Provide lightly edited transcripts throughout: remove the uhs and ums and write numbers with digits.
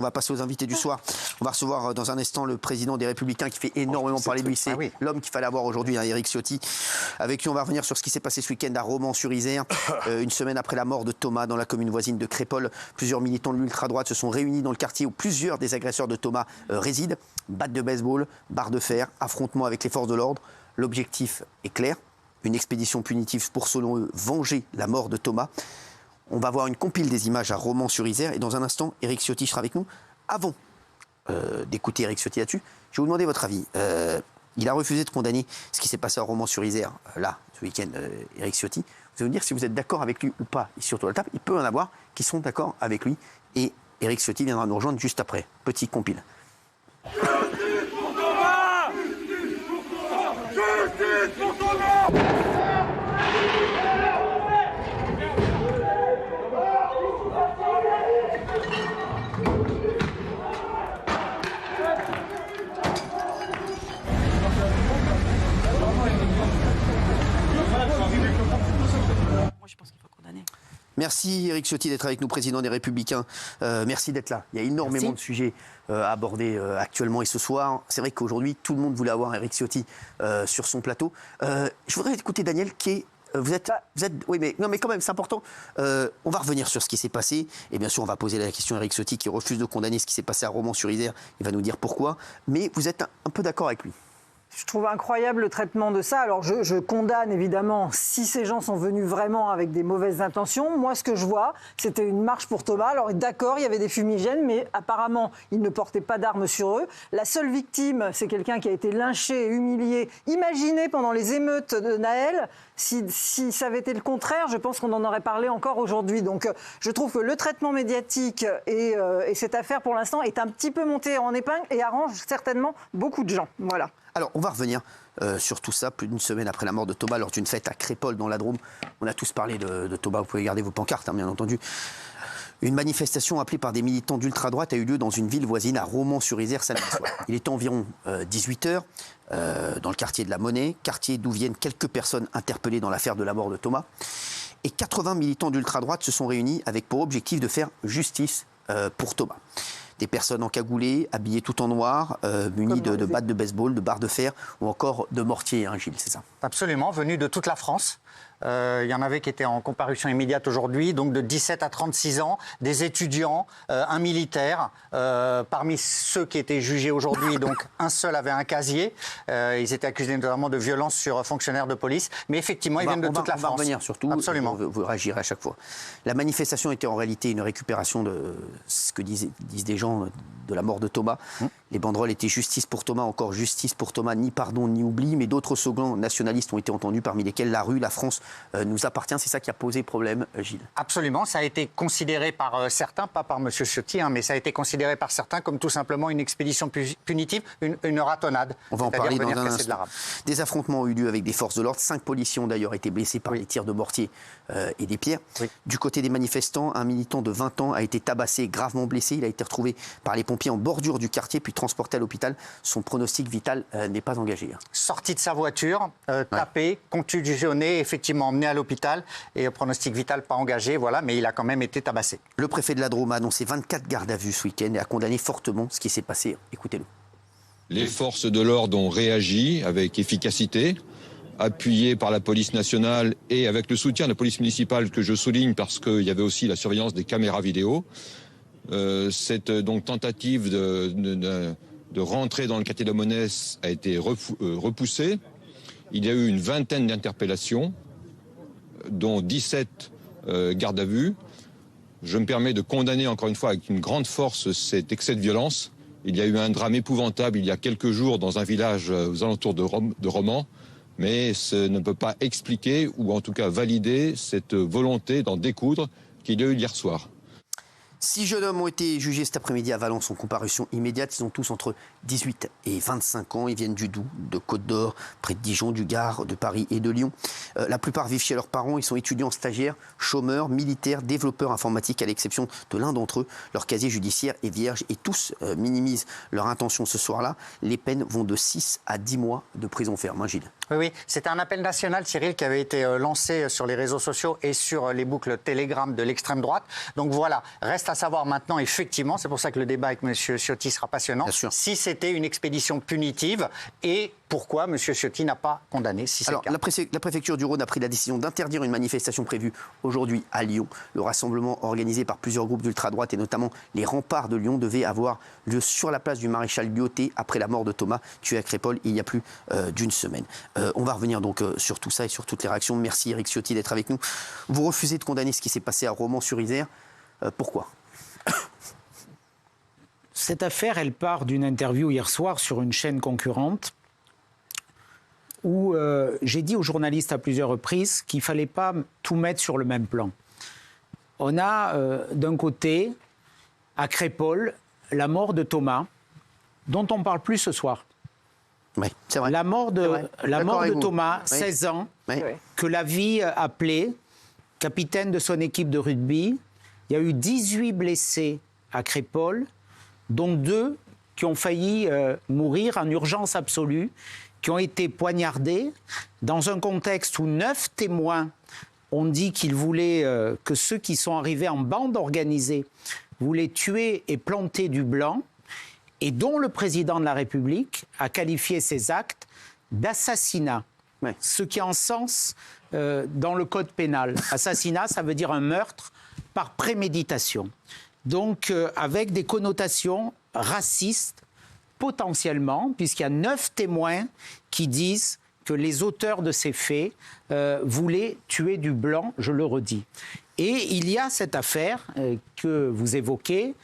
On va passer aux invités du soir. On va recevoir dans un instant le président des Républicains qui fait énormément parler de lui. C'est l'homme qu'il fallait avoir aujourd'hui, Éric Ciotti. Avec lui, on va revenir sur ce qui s'est passé ce week-end à Romans-sur-Isère. Une semaine après la mort de Thomas dans la commune voisine de Crépol. Plusieurs militants de l'ultra-droite se sont réunis dans le quartier où plusieurs des agresseurs de Thomas résident. Batte de baseball, barre de fer, affrontement avec les forces de l'ordre. L'objectif est clair. Une expédition punitive pour, selon eux, venger la mort de Thomas. On va voir une compile des images à Romans-sur-Isère. Et dans un instant, Éric Ciotti sera avec nous. Avant d'écouter Éric Ciotti là-dessus, je vais vous demander votre avis. Il a refusé de condamner ce qui s'est passé à Romans-sur-Isère, là, ce week-end, Éric Ciotti. Vous allez me dire si vous êtes d'accord avec lui ou pas, ici autour de la table. Il peut en avoir qui sont d'accord avec lui. Et Éric Ciotti viendra nous rejoindre juste après. Petit compile. Justice pour Thomas ! Justice pour Thomas ! Je pense qu'il faut condamner. Merci Éric Ciotti d'être avec nous, président des Républicains. Merci d'être là. Il y a énormément de sujets à aborder actuellement et ce soir. C'est vrai qu'aujourd'hui, tout le monde voulait avoir Éric Ciotti sur son plateau. Je voudrais écouter Daniel qui est... Vous êtes, oui, mais, non, mais quand même, c'est important. On va revenir sur ce qui s'est passé. Et bien sûr, on va poser la question à Éric Ciotti qui refuse de condamner ce qui s'est passé à Romans-sur-Isère. Il va nous dire pourquoi. Mais vous êtes un peu d'accord avec lui. Je trouve incroyable le traitement de ça. Alors je condamne évidemment si ces gens sont venus vraiment avec des mauvaises intentions. Moi, ce que je vois, c'était une marche pour Thomas. Alors d'accord, il y avait des fumigènes, mais apparemment, ils ne portaient pas d'armes sur eux. La seule victime, c'est quelqu'un qui a été lynché et humilié. Imaginez pendant les émeutes de Naël, si ça avait été le contraire, je pense qu'on en aurait parlé encore aujourd'hui. Donc je trouve que le traitement médiatique et cette affaire, pour l'instant, est un petit peu montée en épingle et arrange certainement beaucoup de gens. Voilà. Alors, on va revenir sur tout ça, plus d'une semaine après la mort de Thomas, lors d'une fête à Crépol, dans la Drôme. On a tous parlé de Thomas, vous pouvez garder vos pancartes, hein, bien entendu. Une manifestation appelée par des militants d'ultra-droite a eu lieu dans une ville voisine à Romans-sur-Isère samedi soir. Il était environ 18h, dans le quartier de la Monnaie, quartier d'où viennent quelques personnes interpellées dans l'affaire de la mort de Thomas. Et 80 militants d'ultra-droite se sont réunis avec pour objectif de faire justice pour Thomas. Des personnes encagoulées, habillées tout en noir, munies de battes de baseball, de barres de fer ou encore de mortiers, hein, Gilles, c'est ça? Absolument, venus de toute la France. Il y en avait qui étaient en comparution immédiate aujourd'hui, donc de 17 à 36 ans, des étudiants, un militaire. Parmi ceux qui étaient jugés aujourd'hui, donc un seul avait un casier. Ils étaient accusés notamment de violence sur fonctionnaires de police. Mais effectivement, ils viennent de toute la France. On va revenir surtout. Absolument. Vous réagirez à chaque fois. La manifestation était en réalité une récupération de ce que disent des gens de la mort de Thomas. Les banderoles étaient justice pour Thomas, encore justice pour Thomas, ni pardon ni oubli. Mais d'autres slogans nationalistes ont été entendus, parmi lesquels la rue, la France nous appartient. C'est ça qui a posé problème, Gilles. Absolument. Ça a été considéré par certains, pas par M. Ciotti, hein, mais ça a été considéré par certains comme tout simplement une expédition punitive, une ratonnade. On va en parler dans un instant. Des affrontements ont eu lieu avec des forces de l'ordre. 5 policiers ont d'ailleurs été blessés par les tirs de mortier et des pierres. Oui. Du côté des manifestants, un militant de 20 ans a été tabassé, gravement blessé. Il a été retrouvé par les pompiers en bordure du quartier, puis transporté à l'hôpital. Son pronostic vital n'est pas engagé. Sorti de sa voiture, tapé, contusionné, effectivement emmené à l'hôpital et pronostic vital pas engagé, voilà, mais il a quand même été tabassé. Le préfet de la Drôme a annoncé 24 gardes à vue ce week-end et a condamné fortement ce qui s'est passé. Écoutez-le. Les forces de l'ordre ont réagi avec efficacité, appuyées par la police nationale et avec le soutien de la police municipale que je souligne parce qu'il y avait aussi la surveillance des caméras vidéo. Cette donc tentative de rentrer dans le quartier de la Monnaie a été repoussée. Il y a eu une vingtaine d'interpellations, dont 17 gardes à vue. Je me permets de condamner encore une fois avec une grande force cet excès de violence. Il y a eu un drame épouvantable il y a quelques jours dans un village aux alentours de Romans, mais ce ne peut pas expliquer ou en tout cas valider cette volonté d'en découdre qu'il y a eu hier soir. 6 jeunes hommes ont été jugés cet après-midi à Valence en comparution immédiate. Ils ont tous entre 18 et 25 ans. Ils viennent du Doubs, de Côte-d'Or, près de Dijon, du Gard, de Paris et de Lyon. La plupart vivent chez leurs parents. Ils sont étudiants, stagiaires, chômeurs, militaires, développeurs informatiques, à l'exception de l'un d'entre eux. Leur casier judiciaire est vierge et tous minimisent leur intention ce soir-là. Les peines vont de 6 à 10 mois de prison ferme, hein, Gilles. Oui, c'était un appel national, Cyril, qui avait été lancé sur les réseaux sociaux et sur les boucles Telegram de l'extrême droite. Donc voilà, reste à savoir maintenant, effectivement, c'est pour ça que le débat avec M. Ciotti sera passionnant, si c'était une expédition punitive et pourquoi M. Ciotti n'a pas condamné, si c'est le cas. La préfecture du Rhône a pris la décision d'interdire une manifestation prévue aujourd'hui à Lyon. Le rassemblement organisé par plusieurs groupes d'ultra-droite et notamment les remparts de Lyon devait avoir lieu sur la place du maréchal Lyautey après la mort de Thomas, tué à Crépol il y a plus d'une semaine. On va revenir donc sur tout ça et sur toutes les réactions. Merci Éric Ciotti d'être avec nous. Vous refusez de condamner ce qui s'est passé à Romans-sur-Isère. Pourquoi ? Cette affaire, elle part d'une interview hier soir sur une chaîne concurrente où j'ai dit aux journalistes à plusieurs reprises qu'il ne fallait pas tout mettre sur le même plan. On a d'un côté, à Crépol, la mort de Thomas, dont on ne parle plus ce soir. Oui, c'est vrai. La mort de Thomas, 16 ans, que la vie appelait capitaine de son équipe de rugby. Il y a eu 18 blessés à Crépol, dont 2 qui ont failli mourir en urgence absolue, qui ont été poignardés dans un contexte où 9 témoins ont dit qu'ils voulaient que ceux qui sont arrivés en bande organisée voulaient tuer et planter du blanc, et dont le président de la République a qualifié ces actes d'assassinat. Ouais. Ce qui a un sens dans le code pénal. Assassinat, ça veut dire un meurtre par préméditation. Donc, avec des connotations racistes, potentiellement, puisqu'il y a 9 témoins qui disent que les auteurs de ces faits voulaient tuer du blanc, je le redis. Et il y a cette affaire que vous évoquez,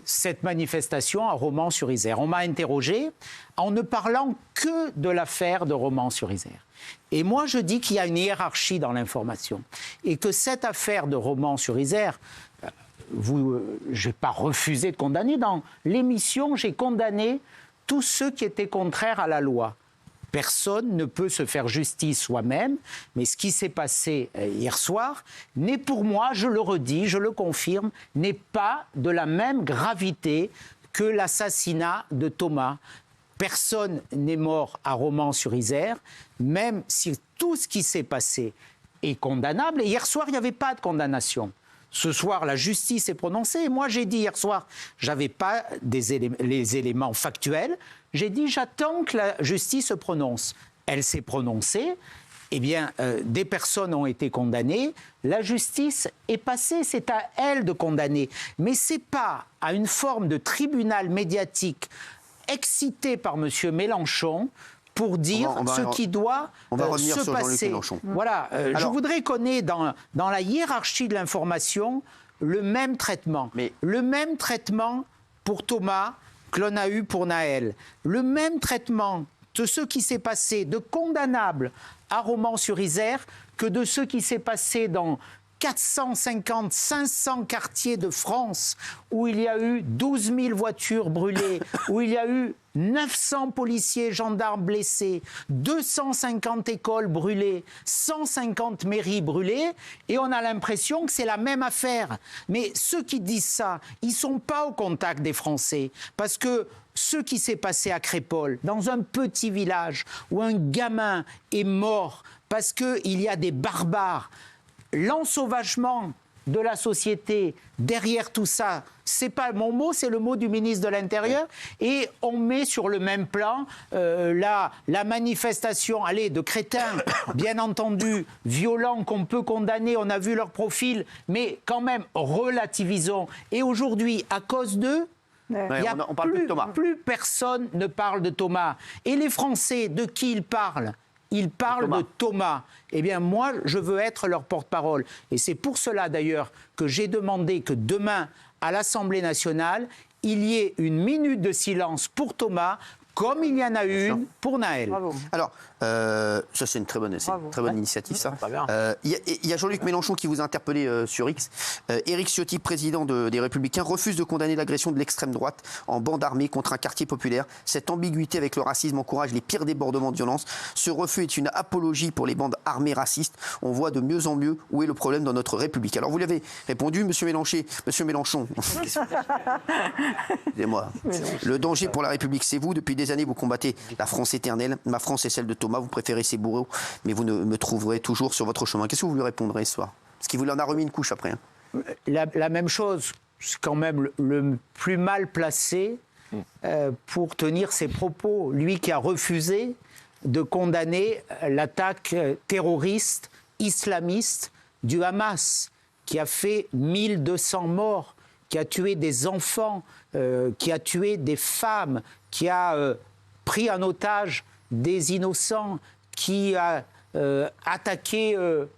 cette manifestation à Romans-sur-Isère. On m'a interrogé en ne parlant que de l'affaire de Romans-sur-Isère. Et moi, je dis qu'il y a une hiérarchie dans l'information et que cette affaire de Romans-sur-Isère, je n'ai pas refusé de condamner. Dans l'émission, j'ai condamné tous ceux qui étaient contraires à la loi. Personne ne peut se faire justice soi-même, mais ce qui s'est passé hier soir n'est pour moi, je le redis, je le confirme, n'est pas de la même gravité que l'assassinat de Thomas. Personne n'est mort à Romans-sur-Isère, même si tout ce qui s'est passé est condamnable. Et hier soir, il n'y avait pas de condamnation. Ce soir, la justice est prononcée. Et moi, j'ai dit hier soir, je n'avais pas les éléments factuels. J'ai dit, j'attends que la justice se prononce. Elle s'est prononcée. Eh bien, des personnes ont été condamnées. La justice est passée. C'est à elle de condamner. Mais ce n'est pas à une forme de tribunal médiatique excité par M. Mélenchon pour dire ce qui doit se passer. Voilà, je voudrais qu'on ait dans la hiérarchie de l'information le même traitement. Le même traitement pour Thomas que l'on a eu pour Naël. Le même traitement de ce qui s'est passé de condamnable à Romans-sur-Isère que de ce qui s'est passé dans 450, 500 quartiers de France où il y a eu 12 000 voitures brûlées, où il y a eu 900 policiers, gendarmes blessés, 250 écoles brûlées, 150 mairies brûlées, et on a l'impression que c'est la même affaire. Mais ceux qui disent ça, ils ne sont pas au contact des Français, parce que ce qui s'est passé à Crépol, dans un petit village où un gamin est mort parce qu'il y a des barbares, l'ensauvagement de la société derrière tout ça, c'est pas mon mot, c'est le mot du ministre de l'Intérieur, et on met sur le même plan la manifestation, de crétins, bien entendu, violents, qu'on peut condamner, on a vu leur profil, mais quand même relativisons. Et aujourd'hui, à cause d'eux, plus personne ne parle de Thomas. Et les Français, de qui ils parlent ? Ils parlent de Thomas. Eh bien, moi, je veux être leur porte-parole. Et c'est pour cela, d'ailleurs, que j'ai demandé que demain, à l'Assemblée nationale, il y ait une minute de silence pour Thomas, comme il y en a une pour Naël. Bravo. Alors, ça c'est une très bonne initiative, ça. Il y a Jean-Luc Mélenchon qui vous a interpellé sur X. Éric Ciotti, président des Républicains, refuse de condamner l'agression de l'extrême droite en bande armée contre un quartier populaire. Cette ambiguïté avec le racisme encourage les pires débordements de violence. Ce refus est une apologie pour les bandes armées racistes. On voit de mieux en mieux où est le problème dans notre République. Alors vous l'avez répondu, Monsieur Mélenchon. Excusez-moi. Le danger pour la République, c'est vous. Depuis des années, vous combattez la France éternelle. Ma France est celle de Thomas. Vous préférez ses bourreaux, mais vous me trouverez toujours sur votre chemin. Qu'est-ce que vous lui répondrez ce soir? Parce qu'il vous en a remis une couche après. Hein. La même chose, c'est quand même le plus mal placé pour tenir ses propos. Lui qui a refusé de condamner l'attaque terroriste, islamiste du Hamas, qui a fait 1200 morts, qui a tué des enfants, qui a tué des femmes, qui a pris en otage des innocents, qui a attaqué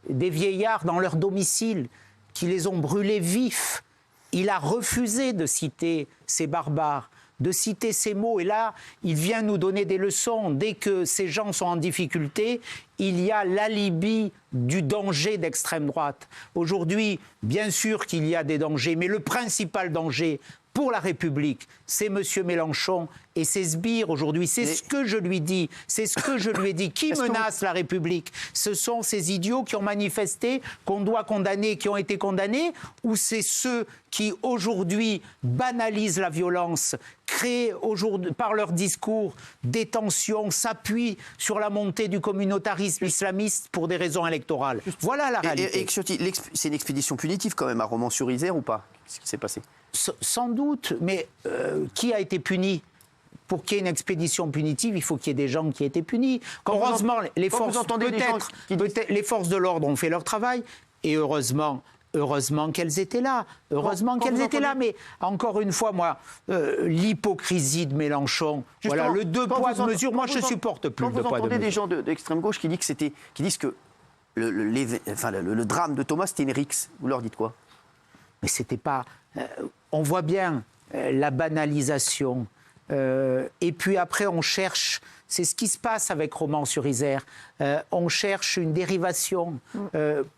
des vieillards dans leur domicile, qui les ont brûlés vifs. Il a refusé de citer ces barbares, de citer ces mots. Et là, il vient nous donner des leçons. Dès que ces gens sont en difficulté, il y a l'alibi du danger d'extrême droite. Aujourd'hui, bien sûr qu'il y a des dangers, mais le principal danger pour la République, c'est M. Mélenchon et ses sbires aujourd'hui. C'est ce que je lui dis, c'est ce que je lui ai dit. Qui menace la République? Ce sont ces idiots qui ont manifesté, qu'on doit condamner, qui ont été condamnés, ou c'est ceux qui aujourd'hui banalisent la violence, créent aujourd'hui, par leur discours des tensions, s'appuient sur la montée du communautarisme islamiste pour des raisons électorales? Voilà la réalité. Et c'est une expédition punitive quand même à Romans-sur-Isère ou pas? Qu'est-ce qui s'est passé? Sans doute, mais qui a été puni? Pour qu'il y ait une expédition punitive, il faut qu'il y ait des gens qui aient été punis. Heureusement, les forces, les forces de l'ordre ont fait leur travail, et heureusement qu'elles étaient là. Heureusement qu'elles étaient là. Mais encore une fois, moi, l'hypocrisie de Mélenchon, voilà, le deux poids, deux mesures, moi je supporte plus le deux poids, deux mesures. Vous entendez des gens d'extrême gauche qui disent que le drame de Thomas, c'était une rixe. Vous leur dites quoi? Mais c'était pas... on voit bien la banalisation. Et puis après, on cherche... C'est ce qui se passe avec Romans-sur-Isère. On cherche une dérivation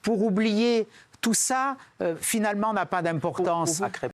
pour oublier... Tout ça, finalement, n'a pas d'importance.